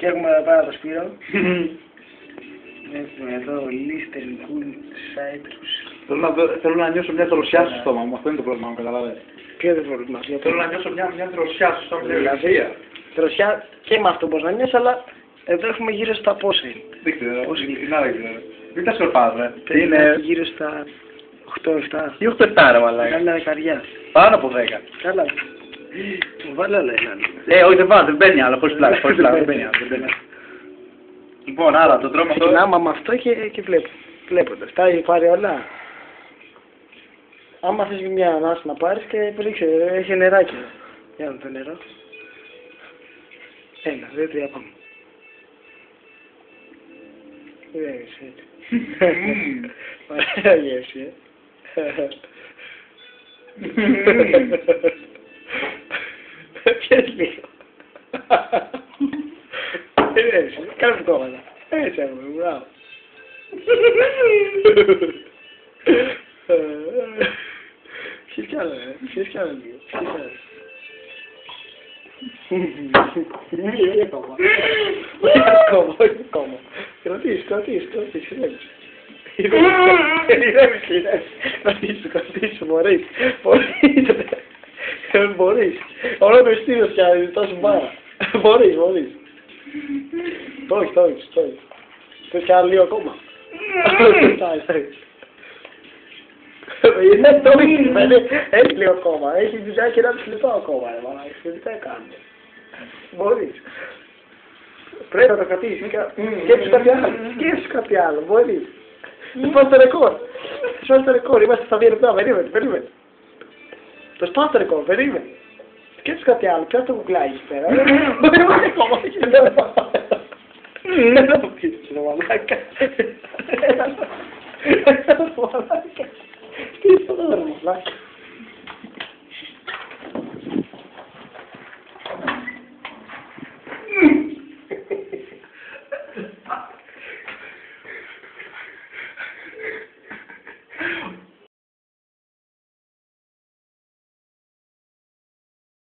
Και έχουμε εδώ πέρα το Σπύρο. Έχουμε εδώ Listerine Cool Citrus. Θέλω να νιώσω μια δροσιά στο στόμα μου, αυτό είναι το πρόβλημα μου, καταλαβαίνετε. Ποιο είναι το πρόβλημα? Θέλω να νιώσω μια δροσιά στο στόμα μου. Δηλαδή, δροσιά και με αυτό μπορεί να νιώσει, αλλά εδώ έχουμε γύρω στα πόσα είναι. Δεν ξέρω, ειλικρινά δεν ξέρω. Μην τα σκορπάς, ρε. Είναι γύρω στα 8-7. Τι 8-7 ρε μαλάκα. Κάλα δεκαριά. Πάνω από 10. Καλά. Βάλε άλλα έναν. Όχι δεν βάζω, δεν μπαίνει άλλο, χωρίς πλάκα, δεν μπαίνει άλλο. Λοιπόν, άρα το τρώμε αυτό. Ξεκινάμε με αυτό και βλέποντας. Τα έχει πάρει όλα. Άμα θες μια ανάση να πάρεις και ρίξε, έχει νεράκι. Για να το νερό. 1, 2, 3, πάμε. Ωραία γεύση, έτσι. Ωραία γεύση, Πιες λίγο. Έτσι, κάνε κόμματα. Έτσι έχουμε, μπράβο. Πιες κι άλλο, πιες κι άλλο λίγο. Μη ακόμα. Όχι ακόμα. Κρατήσεις. Κρατήσεις, μπορείς. Όλο το ειστήριο φτιάχνει, τόσο πάρα. Μπορείς. Το έχεις. Θες κι άλλο λίγο ακόμα. Έχει λίγο ακόμα, έχει δουλειά και 1,5 λεπτό ακόμα, τι θα κάνουμε. Μπορείς. Πρέπει να το κρατήσεις, σκέψου κάτι άλλο, μπορείς. Θα σπάσει το ρεκόρ, είμαστε στα 2 λεπτά, περίμενε. Το σπάσει το ρεκόρ, περίμενε. Σκέψου κάτι άλλο, πιάσε το κουκλάκι εκεί πέρα. Δεν θα το πεις, ρε μαλάκα.